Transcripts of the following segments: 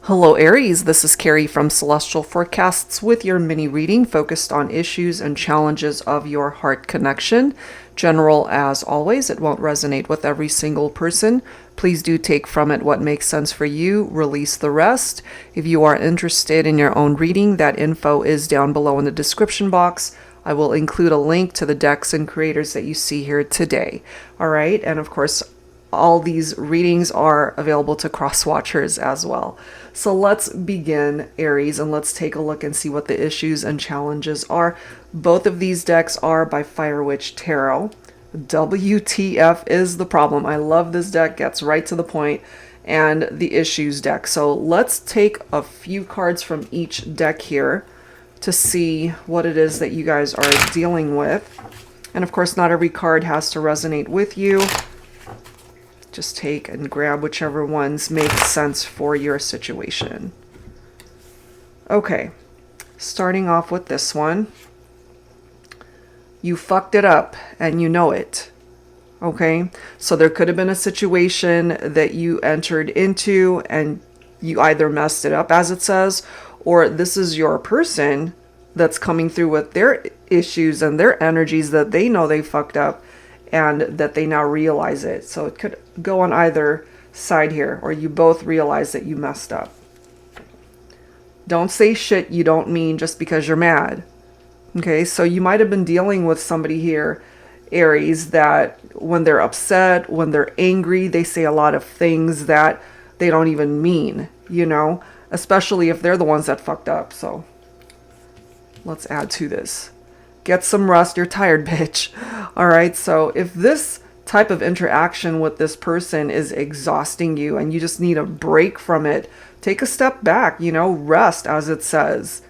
Hello Aries, this is Carrie from Celestial Forecasts with your mini reading focused on issues and challenges of your heart connection. General as always, it won't resonate with every single person. Please do take from it what makes sense for you, release the rest. If you are interested in your own reading, that info is down below in the description box. I will include a link to the decks and creators that you see here today. All right, and of course, all these readings are available to cross-watchers as well. So let's begin, Aries, and let's take a look and see what the issues and challenges are. Both of these decks are by Fire Witch Tarot. WTF is the problem. I love this deck, gets right to the point, and the issues deck. So let's take a few cards from each deck here to see what it is that you guys are dealing with. And of course, not every card has to resonate with you. Just take and grab whichever ones make sense for your situation. Okay, starting off with this one. You fucked it up and you know it. Okay, so there could have been a situation that you entered into and you either messed it up, as it says, or this is your person that's coming through with their issues and their energies that they know they fucked up and that they now realize it. So it could go on either side here, or you both realize that you messed up. Don't say shit you don't mean just because you're mad. Okay, so you might have been dealing with somebody here, Aries, that when they're upset, when they're angry, they say a lot of things that they don't even mean, you know, especially if they're the ones that fucked up. So let's add to this. Get some rest, you're tired, bitch. All right, so if this type of interaction with this person is exhausting you and you just need a break from it, take a step back, you know, rest, as it says,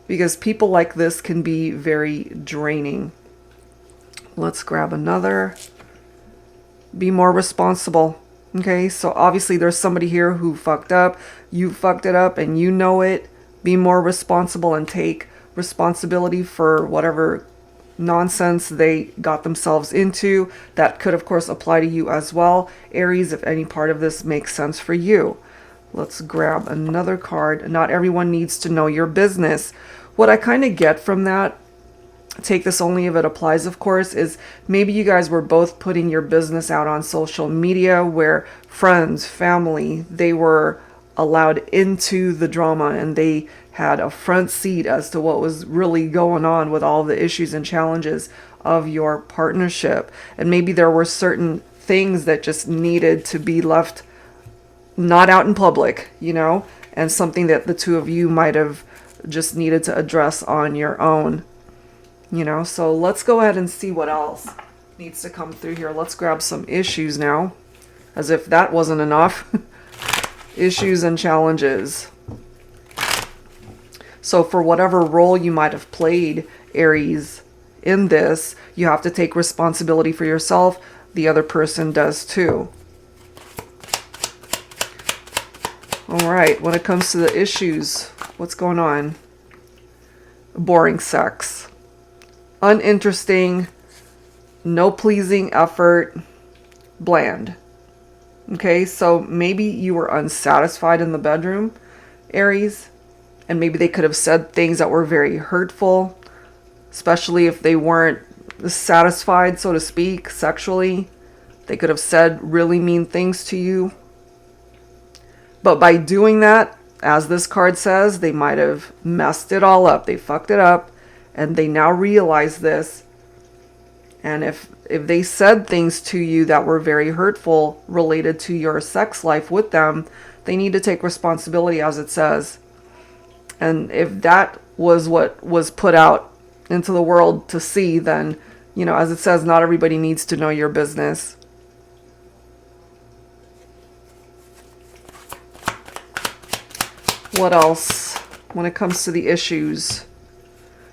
because people like this can be very draining. Let's grab another. Be more responsible. Okay, so obviously there's somebody here who fucked up. You fucked it up and you know it. Be more responsible and take responsibility for whatever nonsense they got themselves into. That could of course apply to you as well, Aries, if any part of this makes sense for you. Let's grab another card. Not everyone needs to know your business. What I kind of get from that, take this only if it applies of course, is maybe you guys were both putting your business out on social media where friends, family, they were allowed into the drama and they had a front seat as to what was really going on with all the issues and challenges of your partnership. And maybe there were certain things that just needed to be left not out in public, you know, and something that the two of you might have just needed to address on your own, you know. So let's go ahead and see what else needs to come through here. Let's grab some issues now, as if that wasn't enough. Issues and challenges. So for whatever role you might have played, Aries, in this, you have to take responsibility for yourself. The other person does too. All right, when it comes to the issues, what's going on? Boring sex. Uninteresting, no pleasing effort, bland. Okay, so maybe you were unsatisfied in the bedroom, Aries, and maybe they could have said things that were very hurtful, especially if they weren't satisfied, so to speak, sexually. They could have said really mean things to you. But by doing that, as this card says, they might have messed it all up. They fucked it up, and they now realize this. And if they said things to you that were very hurtful related to your sex life with them, they need to take responsibility, as it says. And if that was what was put out into the world to see, then, you know, as it says, not everybody needs to know your business. What else when it comes to the issues?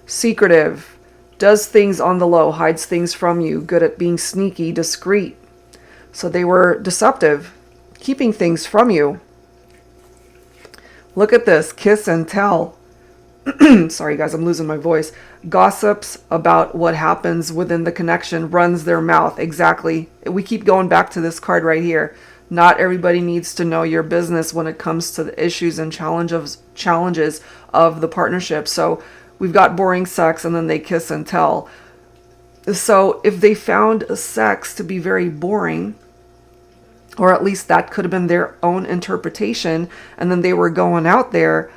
Secretive. Does things on the low, hides things from you, good at being sneaky, discreet. So they were deceptive, keeping things from you. Look at this, kiss and tell. Sorry guys, I'm losing my voice. Gossips about what happens within the connection, runs their mouth. Exactly. We keep going back to this card right here. Not everybody needs to know your business when it comes to the issues and challenges of the partnership. So we've got boring sex and then they kiss and tell. So if they found sex to be very boring, or at least that could have been their own interpretation, and then they were going out there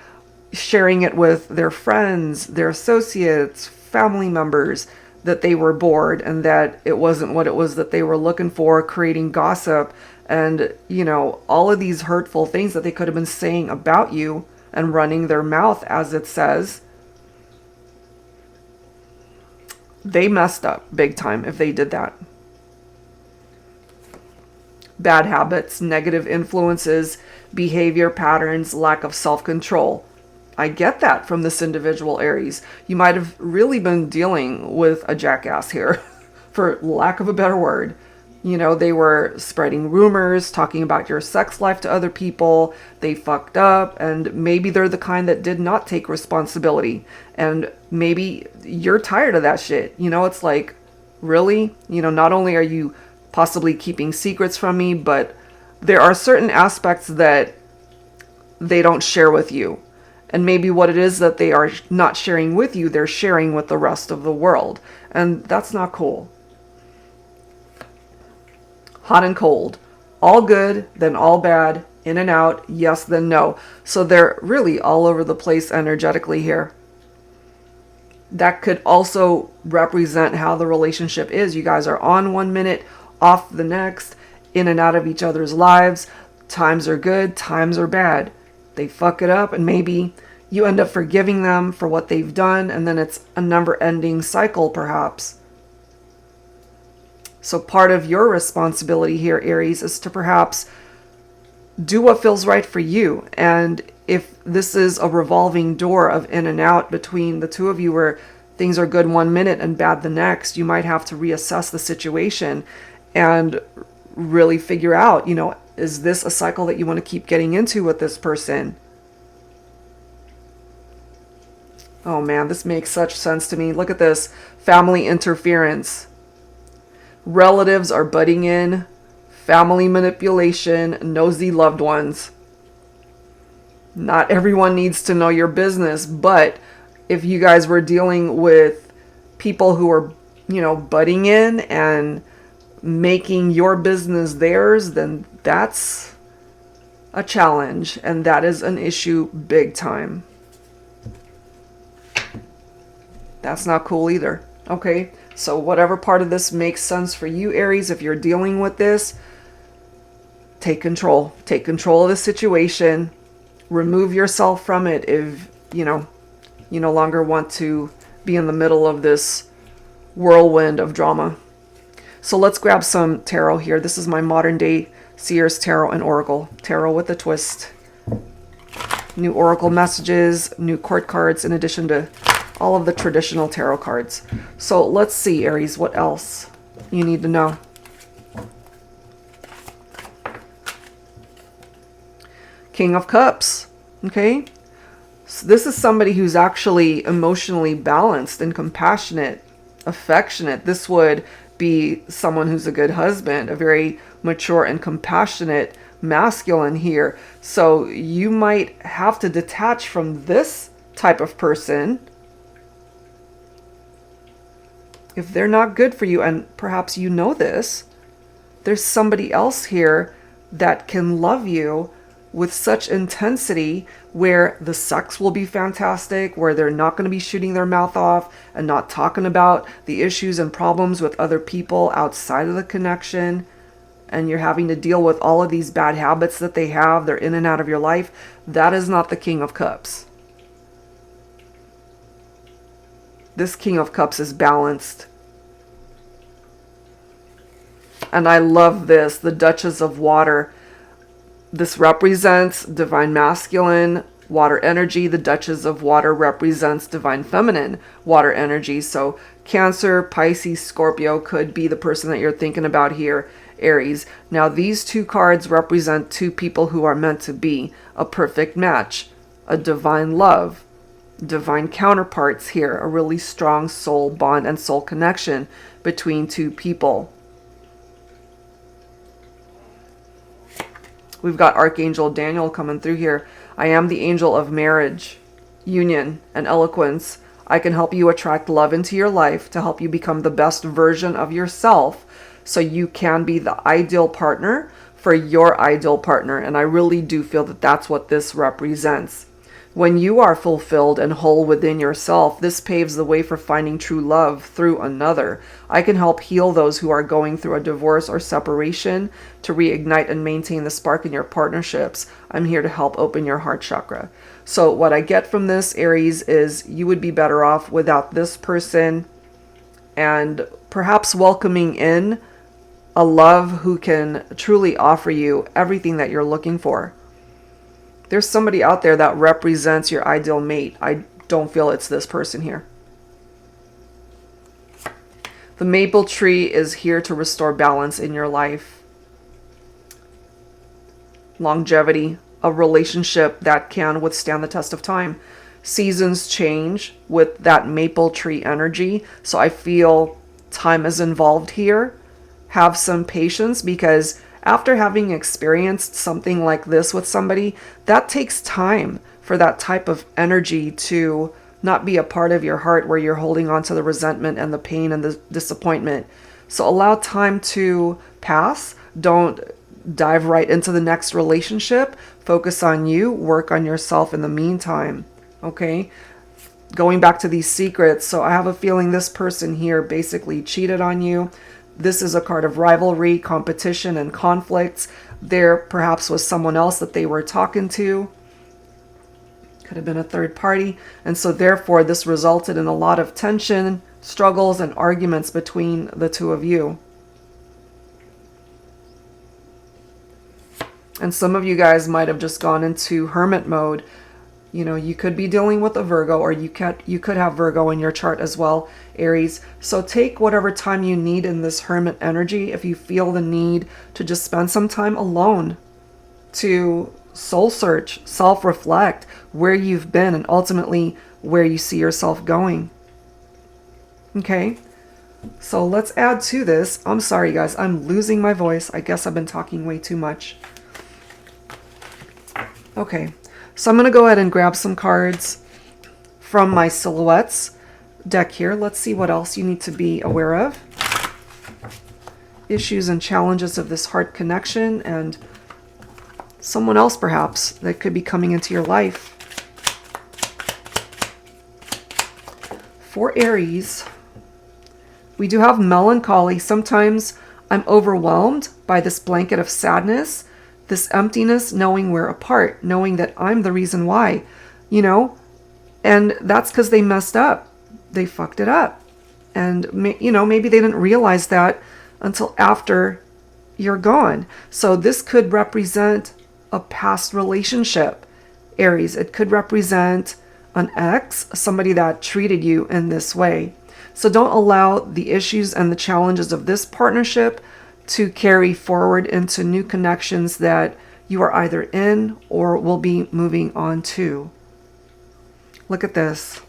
sharing it with their friends, their associates, family members, that they were bored and that it wasn't what it was that they were looking for, creating gossip and, you know, all of these hurtful things that they could have been saying about you and running their mouth, as it says. They messed up big time if they did that. Bad habits, negative influences, behavior patterns, lack of self-control. I get that from this individual, Aries. You might have really been dealing with a jackass here, for lack of a better word. You know, they were spreading rumors, talking about your sex life to other people. They fucked up, and maybe they're the kind that did not take responsibility. And maybe you're tired of that shit. You know, it's like, really? You know, not only are you possibly keeping secrets from me, but there are certain aspects that they don't share with you. And maybe what it is that they are not sharing with you, they're sharing with the rest of the world. And that's not cool. Hot and cold. All good, then all bad. In and out. Yes, then no. So they're really all over the place energetically here. That could also represent how the relationship is. You guys are on 1 minute, off the next, in and out of each other's lives. Times are good, times are bad. They fuck it up, and maybe you end up forgiving them for what they've done, and then it's a never-ending cycle, perhaps. So part of your responsibility here, Aries, is to perhaps do what feels right for you. And if this is a revolving door of in and out between the two of you, where things are good 1 minute and bad the next, you might have to reassess the situation and really figure out, you know, is this a cycle that you want to keep getting into with this person? Oh man, this makes such sense to me. Look at this. Family interference. Relatives are butting in. Family manipulation. Nosy loved ones. Not everyone needs to know your business, but if you guys were dealing with people who are, you know, butting in and making your business theirs, then that's a challenge, and that is an issue big time. That's not cool either. Okay, so whatever part of this makes sense for you, Aries, if you're dealing with this, take control. Take control of the situation. Remove yourself from it if, you know, you no longer want to be in the middle of this whirlwind of drama. So let's grab some tarot here. This is my modern day Seers Tarot and Oracle. Tarot with a twist. New Oracle messages, new court cards, in addition to all of the traditional tarot cards. So let's see, Aries, what else you need to know. King of Cups. Okay. So this is somebody who's actually emotionally balanced and compassionate, affectionate. This would be someone who's a good husband, a very mature and compassionate masculine here. So you might have to detach from this type of person if they're not good for you, and perhaps you know this. There's somebody else here that can love you with such intensity, where the sex will be fantastic, where they're not going to be shooting their mouth off and not talking about the issues and problems with other people outside of the connection, and you're having to deal with all of these bad habits that they have. They're in and out of your life. That is not the King of Cups. This King of Cups is balanced. And I love this, the Duchess of Water. This represents divine masculine, water energy. The Duchess of Water represents divine feminine, water energy. So Cancer, Pisces, Scorpio could be the person that you're thinking about here, Aries. Now these two cards represent two people who are meant to be a perfect match, a divine love, divine counterparts here, a really strong soul bond and soul connection between two people. We've got Archangel Daniel coming through here. I am the angel of marriage, union, and eloquence. I can help you attract love into your life to help you become the best version of yourself so you can be the ideal partner for your ideal partner. And I really do feel that that's what this represents. When you are fulfilled and whole within yourself, this paves the way for finding true love through another. I can help heal those who are going through a divorce or separation to reignite and maintain the spark in your partnerships. I'm here to help open your heart chakra. So what I get from this, Aries, is you would be better off without this person and perhaps welcoming in a love who can truly offer you everything that you're looking for. There's somebody out there that represents your ideal mate. I don't feel it's this person here. The maple tree is here to restore balance in your life. Longevity, a relationship that can withstand the test of time. Seasons change with that maple tree energy. So I feel time is involved here. Have some patience, because after having experienced something like this with somebody, that takes time for that type of energy to not be a part of your heart where you're holding on to the resentment and the pain and the disappointment. So allow time to pass. Don't dive right into the next relationship. Focus on you. Work on yourself in the meantime. Okay? Going back to these secrets. So I have a feeling this person here basically cheated on you. This is a card of rivalry, competition, and conflicts. There perhaps was someone else that they were talking to. Could have been a third party. And so therefore this resulted in a lot of tension, struggles, and arguments between the two of you. And some of you guys might have just gone into hermit mode. You know, you could be dealing with a Virgo, or you could have Virgo in your chart as well, Aries. So take whatever time you need in this hermit energy. If you feel the need to just spend some time alone to soul search, self-reflect where you've been and ultimately where you see yourself going. Okay, so let's add to this. I'm sorry, guys. I'm losing my voice. I guess I've been talking way too much. Okay. So I'm going to go ahead and grab some cards from my silhouettes deck here. Let's see what else you need to be aware of. Issues and challenges of this heart connection, and someone else perhaps that could be coming into your life. For Aries, we do have melancholy. Sometimes I'm overwhelmed by this blanket of sadness. This emptiness, knowing we're apart, knowing that I'm the reason why, you know, and that's because they messed up. They fucked it up. And, you know, maybe they didn't realize that until after you're gone. So this could represent a past relationship, Aries. It could represent an ex, somebody that treated you in this way. So don't allow the issues and the challenges of this partnership to carry forward into new connections that you are either in or will be moving on to. Look at this.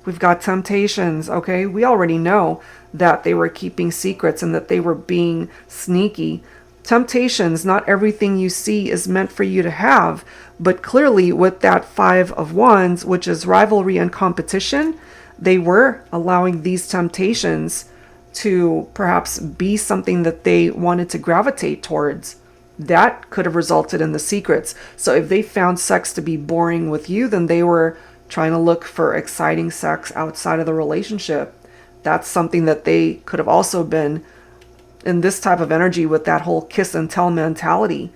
We've got temptations, okay? We already know that they were keeping secrets and that they were being sneaky. Temptations, not everything you see is meant for you to have, but clearly with that 5 of Wands, which is rivalry and competition, they were allowing these temptations to perhaps be something that they wanted to gravitate towards. That could have resulted in the secrets. So if they found sex to be boring with you, then they were trying to look for exciting sex outside of the relationship. That's something that they could have also been in this type of energy with that whole kiss and tell mentality.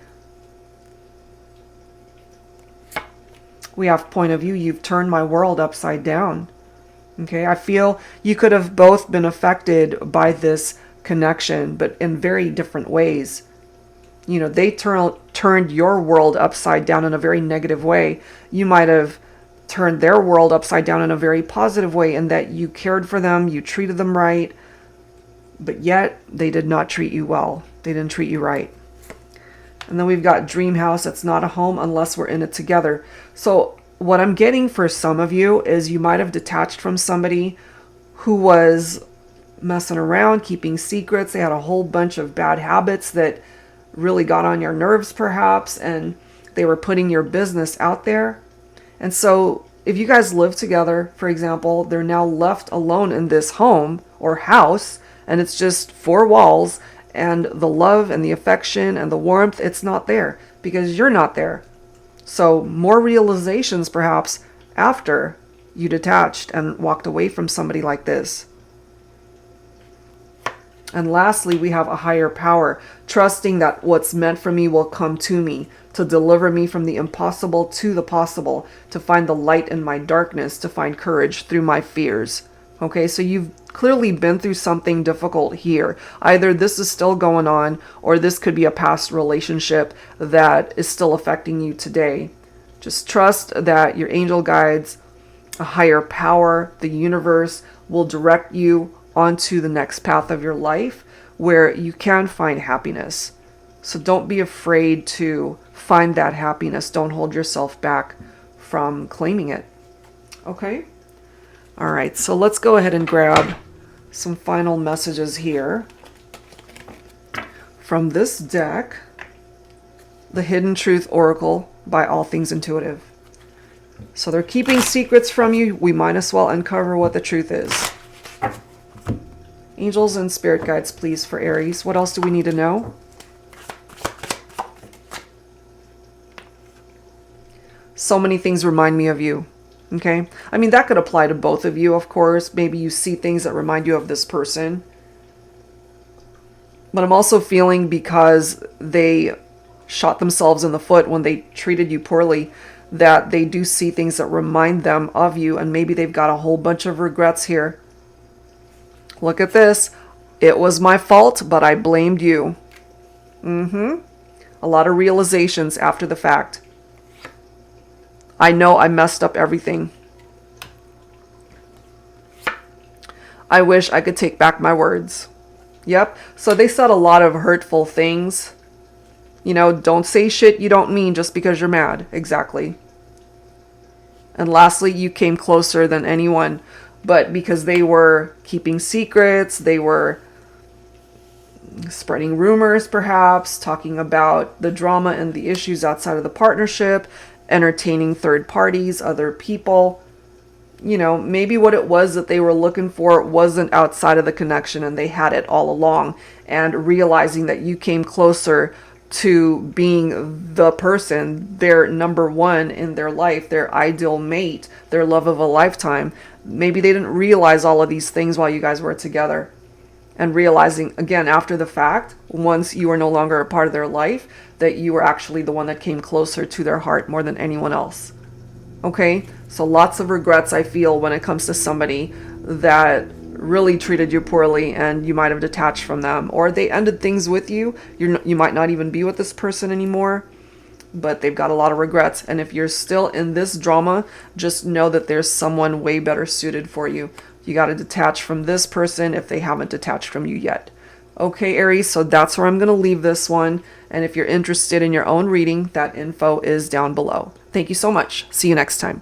We have point of view. You've turned my world upside down. Okay, I feel you could have both been affected by this connection, but in very different ways. You know, they turned your world upside down in a very negative way. You might have turned their world upside down in a very positive way, in that you cared for them, you treated them right, but yet they did not treat you well. They didn't treat you right. And then we've got dream house. It's not a home unless we're in it together. So what I'm getting for some of you is you might have detached from somebody who was messing around, keeping secrets. They had a whole bunch of bad habits that really got on your nerves perhaps, and they were putting your business out there. And so if you guys live together, for example, they're now left alone in this home or house, and it's just four walls, and the love and the affection and the warmth, it's not there because you're not there. So more realizations perhaps after you detached and walked away from somebody like this. And lastly, we have a higher power, trusting that what's meant for me will come to me, to deliver me from the impossible to the possible, to find the light in my darkness, to find courage through my fears. Okay, so you've clearly been through something difficult here. Either this is still going on, or this could be a past relationship that is still affecting you today. Just trust that your angel guides, a higher power, the universe will direct you onto the next path of your life where you can find happiness. So don't be afraid to find that happiness. Don't hold yourself back from claiming it. Okay? All right, so let's go ahead and grab some final messages here from this deck, the Hidden Truth Oracle by All Things Intuitive. So they're keeping secrets from you. We might as well uncover what the truth is. Angels and spirit guides, please, for Aries. What else do we need to know? So many things remind me of you. Okay? I mean, that could apply to both of you, of course. Maybe you see things that remind you of this person. But I'm also feeling because they shot themselves in the foot when they treated you poorly, that they do see things that remind them of you, and maybe they've got a whole bunch of regrets here. Look at this. It was my fault, but I blamed you. A lot of realizations after the fact. I know I messed up everything. I wish I could take back my words. Yep. So they said a lot of hurtful things. You know, don't say shit you don't mean just because you're mad. Exactly. And lastly, you came closer than anyone. But because they were keeping secrets, they were spreading rumors perhaps, talking about the drama and the issues outside of the partnership, entertaining third parties, other people. You know, maybe what it was that they were looking for wasn't outside of the connection and they had it all along. And realizing that you came closer to being the person, their number one in their life, their ideal mate, their love of a lifetime. Maybe they didn't realize all of these things while you guys were together. And realizing, again, after the fact, once you were no longer a part of their life, that you were actually the one that came closer to their heart more than anyone else. Okay? So lots of regrets I feel when it comes to somebody that really treated you poorly and you might have detached from them. Or they ended things with you. You might not even be with this person anymore. But they've got a lot of regrets. And if you're still in this drama, just know that there's someone way better suited for you. You got to detach from this person if they haven't detached from you yet. Okay, Aries, so that's where I'm going to leave this one. And if you're interested in your own reading, that info is down below. Thank you so much. See you next time.